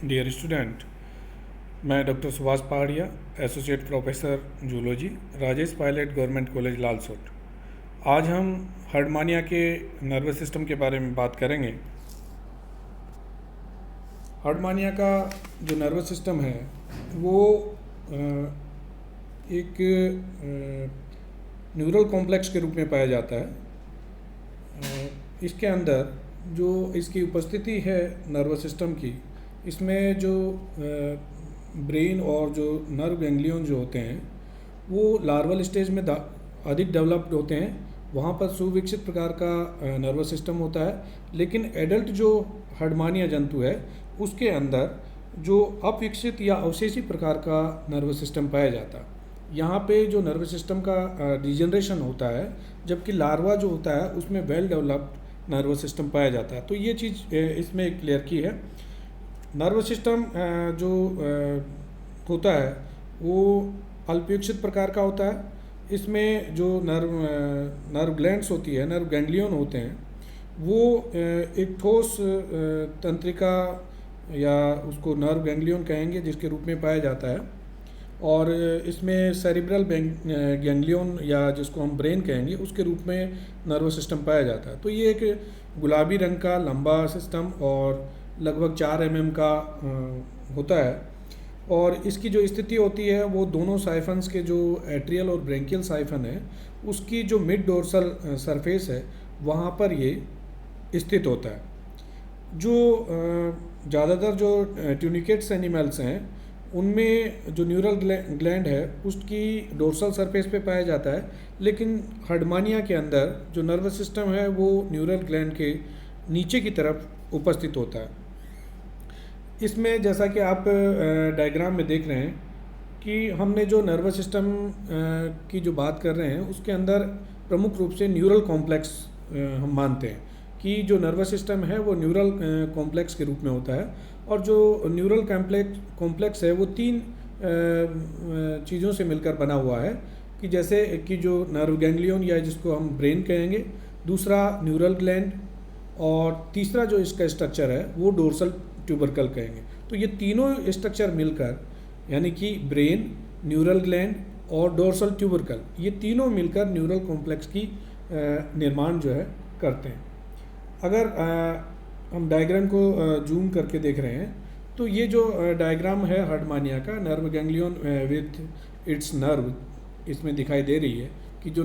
Dear student, मैं doctor Subhash Pahadia, associate professor zoology, Rajesh Pilot government college Lalsot. आज हम हर्डमानिया के नर्वस सिस्टम के बारे में बात करेंगे। हर्डमानिया का जो नर्वस सिस्टम है वो एक न्यूरल कॉम्प्लेक्स के रूप में पाया जाता है। इसके अंदर जो इसकी उपस्थिति है नर्वस सिस्टम की, इसमें जो ब्रेन और जो नर्व गैंग्लियन जो होते हैं वो लार्वल स्टेज में अधिक डेवलप्ड होते हैं। वहाँ पर सुविकसित प्रकार का नर्वस सिस्टम होता है, लेकिन एडल्ट जो हर्डमानिया जंतु है उसके अंदर जो अविकसित या अवशेषी प्रकार का नर्वस सिस्टम पाया जाता है। यहाँ पे जो नर्वस सिस्टम का डिजनरेशन होता है, जबकि लार्वा जो होता है उसमें वेल डेवलप्ड नर्वस सिस्टम पाया जाता है। तो ये चीज़ इसमें क्लियर की है। नर्वस सिस्टम जो होता है वो अल्पविकसित प्रकार का होता है। इसमें जो नर्व ग्लैंड्स होती है, नर्व गैंग्लियन होते हैं, वो एक ठोस तंत्रिका या उसको नर्व गैंग्लियन कहेंगे जिसके रूप में पाया जाता है। और इसमें सेरिब्रल गैंग्लियन या जिसको हम ब्रेन कहेंगे उसके रूप में नर्वस सिस्टम पाया जाता है। तो ये एक गुलाबी रंग का लंबा सिस्टम और लगभग 4 mm का होता है। और इसकी जो स्थिति होती है वो दोनों साइफन्स के जो एट्रियल और ब्रेंकियल साइफन है उसकी जो मिड डोर्सल सरफेस है वहाँ पर ये स्थित होता है। जो ज़्यादातर जो ट्यूनिकेट्स एनिमल्स हैं उनमें जो न्यूरल ग्लैंड है उसकी डोर्सल सरफेस पे पाया जाता है, लेकिन हर्डमानिया के अंदर जो नर्वस सिस्टम है वो न्यूरल ग्लैंड के नीचे की तरफ उपस्थित होता है। इसमें जैसा कि आप डायग्राम में देख रहे हैं कि हमने जो नर्वस सिस्टम की जो बात कर रहे हैं उसके अंदर प्रमुख रूप से न्यूरल कॉम्प्लेक्स हम मानते हैं कि जो नर्वस सिस्टम है वो न्यूरल कॉम्प्लेक्स के रूप में होता है। और जो न्यूरल कॉम्प्लेक्स है वो 3 चीज़ों से मिलकर बना हुआ है कि जैसे कि जो नर्व गैंग्लियन या जिसको हम ब्रेन कहेंगे, दूसरा न्यूरल ग्लैंड, और तीसरा जो इसका स्ट्रक्चर है वो डोर्सल ट्यूबरकल कहेंगे। तो ये तीनों स्ट्रक्चर मिलकर यानी कि ब्रेन, न्यूरल ग्लैंड और डोर्सल ट्यूबरकल, ये तीनों मिलकर न्यूरल कॉम्प्लेक्स की निर्माण जो है करते हैं। अगर हम डायग्राम को जूम करके देख रहे हैं तो ये जो डायग्राम है हर्डमानिया का, nerve ganglion with its nerve इसमें दिखाई दे रही है कि जो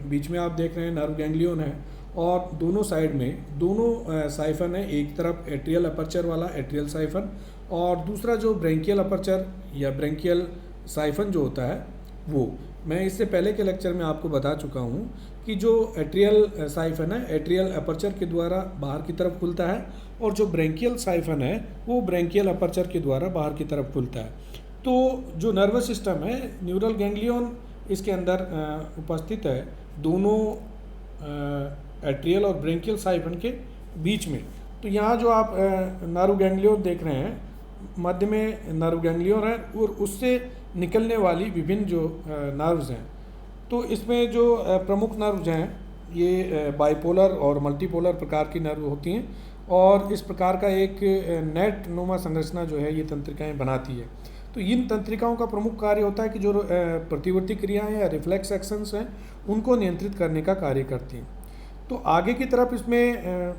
बीच में आप देख रहे हैं नर्व गैंग्लियन है और दोनों साइड में दोनों साइफन है। एक तरफ एट्रियल अपर्चर वाला एट्रियल साइफन और दूसरा जो ब्रेंकियल अपर्चर या ब्रेंकियल साइफन जो होता है वो। मैं इससे पहले के लेक्चर में आपको बता चुका हूँ कि जो एट्रियल साइफन है एट्रियल अपर्चर के द्वारा बाहर की तरफ खुलता है और जो ब्रेंकियल साइफन है वो ब्रेंकियल अपर्चर के द्वारा बाहर की तरफ खुलता है। तो जो नर्वस सिस्टम है, न्यूरल गैंग्लियन इसके अंदर उपस्थित है दोनों एट्रियल और ब्रेंकियल साइफन के बीच में। तो यहाँ जो आप नर्व गैंग्लियन देख रहे हैं, मध्य में नर्व गैंग्लियन है और उससे निकलने वाली विभिन्न जो नर्व्स हैं। तो इसमें जो प्रमुख नर्व्स हैं ये बाइपोलर और मल्टीपोलर प्रकार की नर्व होती हैं और इस प्रकार का एक नेट नुमा संरचना जो है ये तंत्रिकाएं बनाती है। तो इन तंत्रिकाओं का प्रमुख कार्य होता है कि जो प्रतिवर्ती क्रियाएं या रिफ्लेक्स एक्शंस हैं उनको नियंत्रित करने का कार्य करती हैं। तो आगे की तरफ इसमें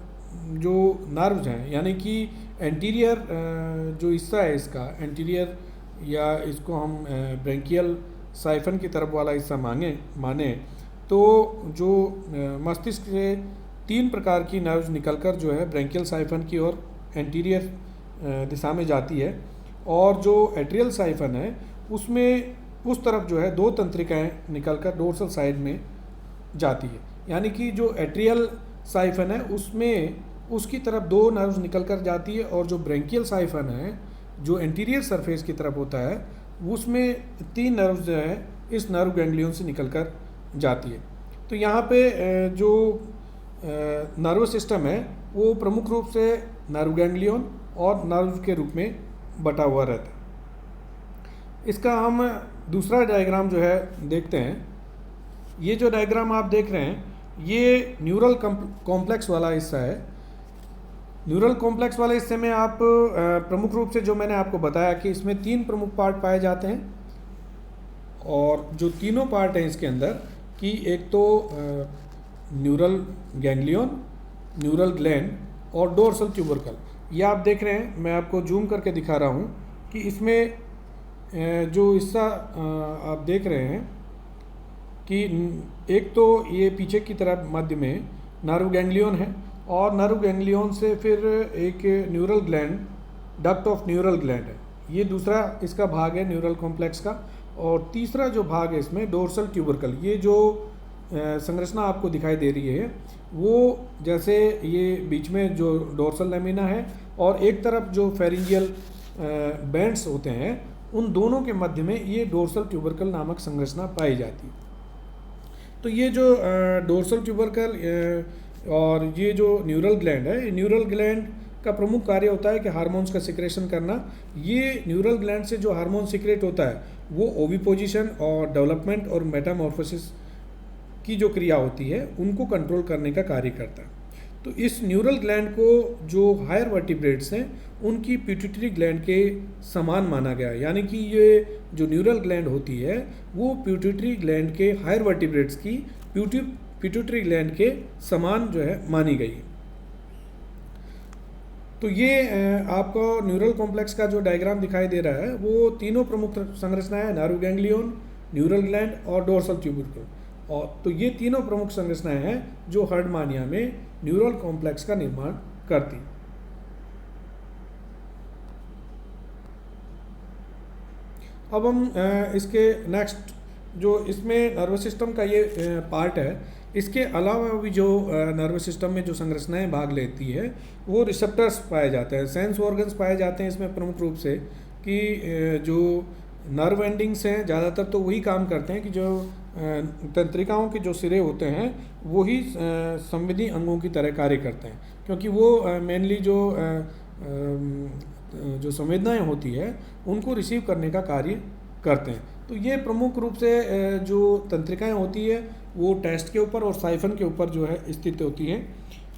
जो नर्व्स हैं यानी कि एंटीरियर जो हिस्सा है इसका एंटीरियर या इसको हम ब्रेंकियल साइफन की तरफ वाला हिस्सा माने तो जो मस्तिष्क से 3 प्रकार की नर्व्स निकलकर जो है ब्रेंकियल साइफन की ओर एंटीरियर दिशा में जाती है। और जो एट्रियल साइफन है उसमें उस तरफ जो है 2 तंत्रिकाएं निकलकर डोर्सल साइड में जाती है। यानी कि जो एट्रियल साइफन है उसमें उसकी तरफ 2 नर्व्स निकलकर जाती है और जो ब्रेंकियल साइफन है जो एंटीरियर सरफेस की तरफ होता है उसमें 3 नर्व्स जो है इस नर्व गैंग्लियन से निकलकर जाती है। तो यहाँ पे जो नर्वस सिस्टम है वो प्रमुख रूप से नर्व गैंग्लियन और नर्व के रूप में बटा हुआ रहता है। इसका हम दूसरा डायग्राम जो है देखते हैं। ये जो डायग्राम आप देख रहे हैं ये न्यूरल कॉम्प्लेक्स वाला हिस्सा है न्यूरल कॉम्प्लेक्स वाले हिस्से में आप प्रमुख रूप से जो मैंने आपको बताया कि इसमें 3 प्रमुख पार्ट पाए जाते हैं, और जो तीनों पार्ट हैं इसके अंदर कि एक तो न्यूरल गैंग्लियन, न्यूरल ग्लैंड और डोर्सल ट्यूबरकल। ये आप देख रहे हैं, मैं आपको जूम करके दिखा रहा हूँ कि इसमें जो हिस्सा आप देख रहे हैं कि एक तो ये पीछे की तरफ मध्य में नर्व गैंग्लियन है, और नर्व गैंग्लियन से फिर एक neural gland, duct of neural gland है, ये दूसरा इसका भाग है न्यूरल कॉम्प्लेक्स का। और तीसरा जो भाग है इसमें डोर्सल ट्यूबरकल, ये जो संरचना आपको दिखाई दे रही है वो जैसे ये बीच में जो डोर्सल लैमिना है और एक तरफ जो फेरिंजियल बैंड्स होते हैं, उन दोनों के मध्य में ये डोर्सल ट्यूबरकल नामक संरचना पाई जाती है। तो ये जो डोर्सल ट्यूबरकल और ये जो न्यूरल ग्लैंड है, न्यूरल ग्लैंड का प्रमुख कार्य होता है कि हार्मोन्स का सिक्रेशन करना। ये न्यूरल ग्लैंड से जो हार्मोन सिक्रेट होता है वो ओविपोजिशन और डेवलपमेंट और मेटामॉर्फोसिस की जो क्रिया होती है उनको कंट्रोल करने का कार्य करता है। तो इस न्यूरल ग्लैंड को जो हायर वर्टिब्रेट्स हैं उनकी पिट्यूटरी ग्लैंड के समान माना गया है, यानी कि ये जो न्यूरल ग्लैंड होती है वो पिट्यूटरी ग्लैंड के हायर वर्टिब्रेट्स की पिट्यूटरी ग्लैंड के समान जो है मानी गई है। तो ये आपको न्यूरल कॉम्प्लेक्स का जो डायग्राम दिखाई दे रहा है वो तीनों प्रमुख संरचनाएं, नर्व गैंग्लियन, न्यूरल ग्लैंड और डोर्सल ट्यूबरकल। और तो ये तीनों प्रमुख संरचनाएं हैं जो हर्डमानिया में न्यूरल कॉम्प्लेक्स का निर्माण करती। अब हम इसके नेक्स्ट जो इसमें नर्वस सिस्टम का ये पार्ट है, इसके अलावा भी जो नर्वस सिस्टम में जो संरचनाएं भाग लेती है वो रिसेप्टर्स पाए जाते हैं, सेंस ऑर्गन्स पाए जाते हैं इसमें प्रमुख रूप से कि जो नर्व एंडिंग्स हैं ज़्यादातर तो वही काम करते हैं कि जो तंत्रिकाओं के जो सिरे होते हैं वही संवेदी अंगों की तरह कार्य करते हैं, क्योंकि वो मेनली जो संवेदनाएं होती है उनको रिसीव करने का कार्य करते हैं। तो ये प्रमुख रूप से जो तंत्रिकाएं होती है वो टेस्ट के ऊपर और साइफन के ऊपर जो है स्थित होती हैं।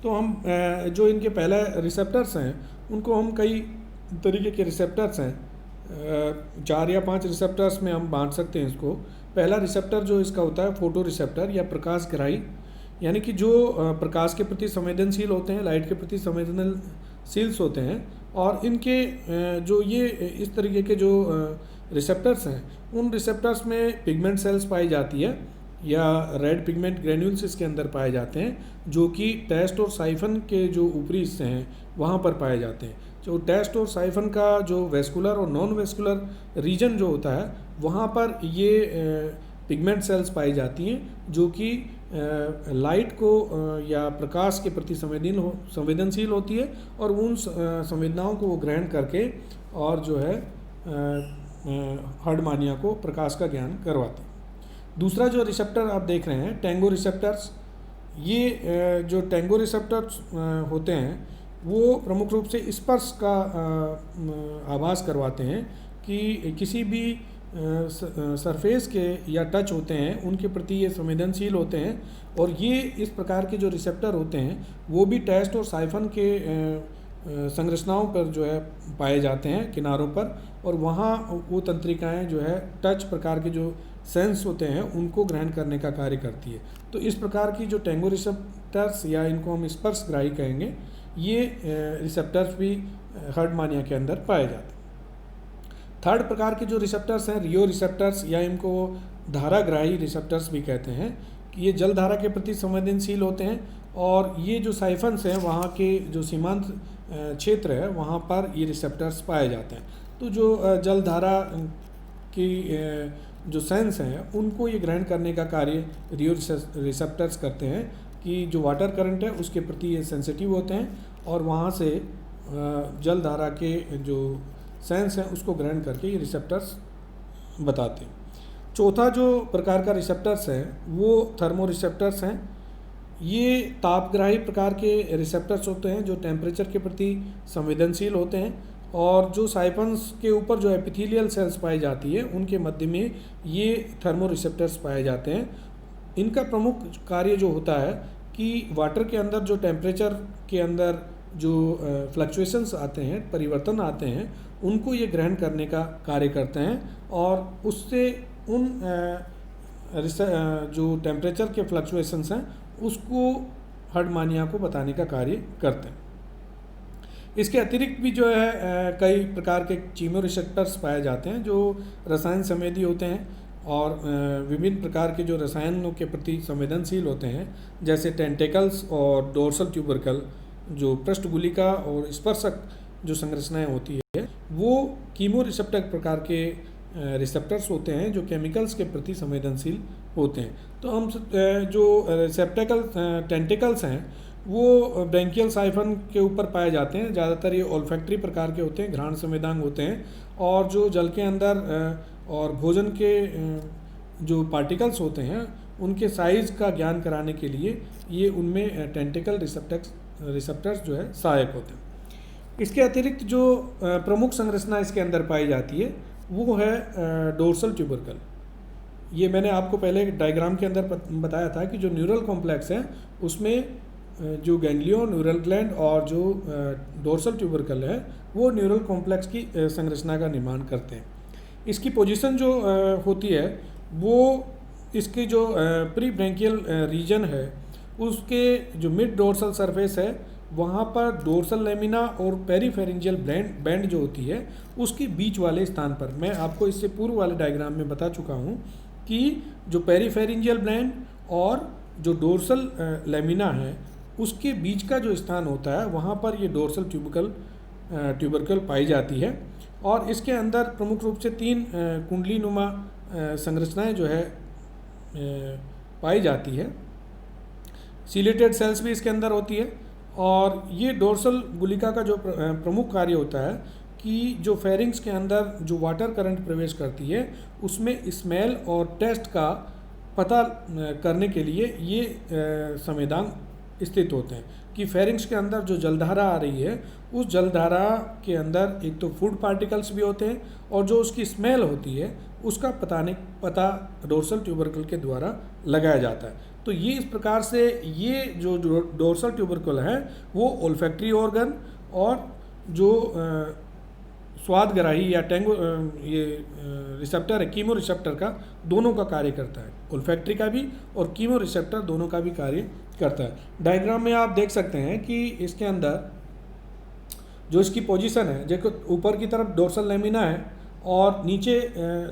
तो हम जो इनके पहले रिसेप्टर्स हैं उनको हम कई तरीके के रिसेप्टर्स हैं, 4 या 5 रिसेप्टर्स में हम बांट सकते हैं इसको। पहला रिसेप्टर जो इसका होता है फोटो रिसेप्टर या प्रकाशग्राही, यानी कि जो प्रकाश के प्रति संवेदनशील होते हैं, लाइट के प्रति संवेदनशील होते हैं, और इनके जो ये इस तरीके के जो रिसेप्टर्स हैं उन रिसेप्टर्स में पिगमेंट सेल्स पाई जाती है या रेड पिगमेंट ग्रेन्यूल्स इसके अंदर पाए जाते हैं, जो कि टेस्ट और साइफन के जो ऊपरी हिस्से हैं वहाँ पर पाए जाते हैं। जो टेस्ट और साइफन का जो वेस्कुलर और नॉन वेस्कुलर रीजन जो होता है वहाँ पर ये पिगमेंट सेल्स पाई जाती हैं जो कि लाइट को या प्रकाश के प्रति संवेदनशील होती है और उन संवेदनाओं को वो ग्रहण करके और जो है हर्डमानिया को प्रकाश का ज्ञान करवाते हैं। दूसरा जो रिसेप्टर आप देख रहे हैं टेंगो रिसेप्टर्स, ये जो टेंगो रिसेप्टर्स होते हैं वो प्रमुख रूप से स्पर्श का आभास करवाते हैं कि किसी भी सरफेस के या टच होते हैं उनके प्रति ये संवेदनशील होते हैं, और ये इस प्रकार के जो रिसेप्टर होते हैं वो भी टेस्ट और साइफन के संरचनाओं पर जो है पाए जाते हैं किनारों पर, और वहाँ वो तंत्रिकाएं जो है टच प्रकार के जो सेंस होते हैं उनको ग्रहण करने का कार्य करती है। तो इस प्रकार की जो टेंगो रिसेप्टर्स या इनको हम स्पर्शग्राही कहेंगे, ये रिसेप्टर्स भी हर्डमानिया के अंदर पाए जाते हैं। थर्ड प्रकार के जो रिसेप्टर्स हैं रियो रिसेप्टर्स या इनको धाराग्राही रिसेप्टर्स भी कहते हैं, कि ये जल धारा के प्रति संवेदनशील होते हैं, और ये जो साइफन्स हैं वहाँ के जो सीमांत क्षेत्र है वहाँ पर ये रिसेप्टर्स पाए जाते हैं। तो जो जल धारा की जो सेंस हैं उनको ये ग्रहण करने का कार्य रियो रिसेप्टर्स करते हैं, कि जो वाटर करंट है उसके प्रति ये सेंसिटिव होते हैं और वहाँ से जल धारा के जो सेंस हैं उसको ग्रहण करके ये रिसेप्टर्स बताते हैं। चौथा जो प्रकार का रिसेप्टर्स है वो थर्मो रिसेप्टर्स हैं। ये तापग्राही प्रकार के रिसेप्टर्स होते हैं जो टेम्परेचर के प्रति संवेदनशील होते हैं, और जो साइफन्स के ऊपर जो एपिथेलियल सेल्स पाई जाती है उनके मध्य में ये थर्मो रिसेप्टर्स पाए जाते हैं। इनका प्रमुख कार्य जो होता है कि वाटर के अंदर जो टेम्परेचर के अंदर जो फ्लक्चुएशंस आते हैं, परिवर्तन आते हैं, उनको ये ग्रहण करने का कार्य करते हैं और उससे उन जो टेम्परेचर के फ्लक्चुएशंस हैं उसको हर्डमानिया को बताने का कार्य करते हैं। इसके अतिरिक्त भी जो है कई प्रकार के कीमोरिसेप्टर्स पाए जाते हैं जो रसायन संवेदी होते हैं और विभिन्न प्रकार के जो रसायनों के प्रति संवेदनशील होते हैं, जैसे टेंटेकल्स और डोर्सल ट्यूबरकल, जो पृष्ठगुलिका और स्पर्शक जो संरचनाएं होती है वो कीमोरिसेप्टर प्रकार के रिसेप्टर्स होते हैं जो केमिकल्स के प्रति संवेदनशील होते हैं। तो हम जो रिसेप्टेकल टेंटिकल्स हैं वो ब्रैंकियल साइफन के ऊपर पाए जाते हैं। ज़्यादातर ये ओल्फैक्टरी प्रकार के होते हैं, घ्राण संवेदांग होते हैं और जो जल के अंदर और भोजन के जो पार्टिकल्स होते हैं उनके साइज़ का ज्ञान कराने के लिए ये उनमें टेंटिकल रिसेप्टर्स जो है सहायक होते हैं। इसके अतिरिक्त जो प्रमुख संरचना इसके अंदर पाई जाती है वो है डोर्सल ट्यूबरकल। ये मैंने आपको पहले डायग्राम के अंदर बताया था कि जो न्यूरल कॉम्प्लेक्स है उसमें जो गैंग्लियन, न्यूरल ग्लैंड और जो डोर्सल ट्यूबरकल है वो न्यूरल कॉम्प्लेक्स की संरचना का निर्माण करते हैं। इसकी पोजीशन जो होती है वो इसकी जो प्री ब्रैंकियल रीजन है उसके जो मिड डोर्सल सरफेस है वहाँ पर डोर्सल लेमिना और पेरीफेरेंजियल बैंड जो होती है उसके बीच वाले स्थान पर, मैं आपको इससे पूर्व वाले डायग्राम में बता चुका हूँ कि जो पेरीफेरेंजियल बैंड और जो डोर्सल लेमिना है उसके बीच का जो स्थान होता है वहाँ पर ये डोर्सल ट्यूबरकल पाई जाती है। और इसके अंदर प्रमुख रूप से 3 कुंडली नुमा संरचनाएं जो है पाई जाती है। सिलेटेड सेल्स भी इसके अंदर होती है और ये डोर्सल गुलिका का जो प्रमुख कार्य होता है कि जो फेरिंग्स के अंदर जो वाटर करंट प्रवेश करती है उसमें स्मेल और टेस्ट का पता करने के लिए ये संवेदांग स्थित होते हैं कि फेरिंग्स के अंदर जो जलधारा आ रही है उस जलधारा के अंदर एक तो फूड पार्टिकल्स भी होते हैं और जो उसकी स्मेल होती है उसका पता डोर्सल ट्यूबरकल के द्वारा लगाया जाता है। तो ये इस प्रकार से ये जो डोर्सल ट्यूबरकल है वो ओल्फैक्टरी ऑर्गन और जो स्वादग्राही या टैंगो ये रिसेप्टर है कीमो रिसेप्टर का, दोनों का कार्य करता है। ओल्फैक्टरी का भी और कीमो रिसेप्टर दोनों का भी कार्य करता है। डायग्राम में आप देख सकते हैं कि इसके अंदर जो इसकी पोजीशन है, देखो ऊपर की तरफ डोर्सल लेमिना है और नीचे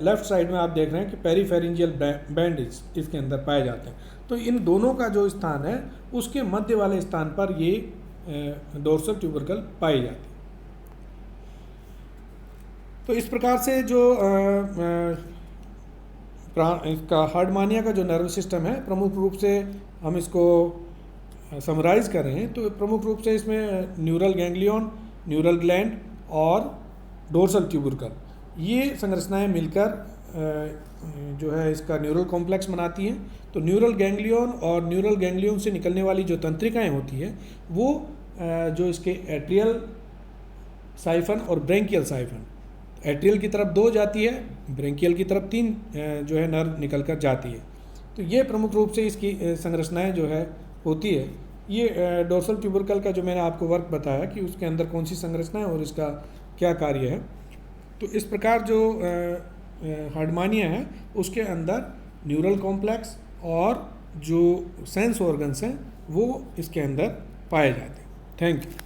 लेफ्ट साइड में आप देख रहे हैं कि पेरीफेरेंजियल बैंड इसके अंदर पाए जाते हैं। तो इन दोनों का जो स्थान है उसके मध्य वाले स्थान पर ये डोर्सल ट्यूबरकल पाई जाती है। तो इस प्रकार से जो इसका हार्डमानिया का जो नर्वस सिस्टम है प्रमुख रूप से हम इसको समराइज़ कर रहे हैं तो प्रमुख रूप से इसमें न्यूरल गैंग्लियन, न्यूरल ग्लैंड और डोर्सल ट्यूबरकल ये संरचनाएं मिलकर जो है इसका न्यूरल कॉम्प्लेक्स बनाती हैं। तो न्यूरल गैंग्लियन और न्यूरल गैंग्लियन से निकलने वाली जो तंत्रिकाएं होती है वो जो इसके एट्रियल साइफन और ब्रैंकियल साइफन, एट्रियल की तरफ 2 जाती है, ब्रैंकियल की तरफ 3 जो है नर्व निकल कर जाती है। तो ये प्रमुख रूप से इसकी संरचनाएं जो है होती है। ये डोर्सल ट्यूबरकल का जो मैंने आपको वर्क बताया कि उसके अंदर कौन सी संरचना है और इसका क्या कार्य है। तो इस प्रकार जो हार्डमानिया है उसके अंदर न्यूरल कॉम्प्लेक्स और जो सेंस ऑर्गन्स हैं वो इसके अंदर पाए जाते हैं। Thank you.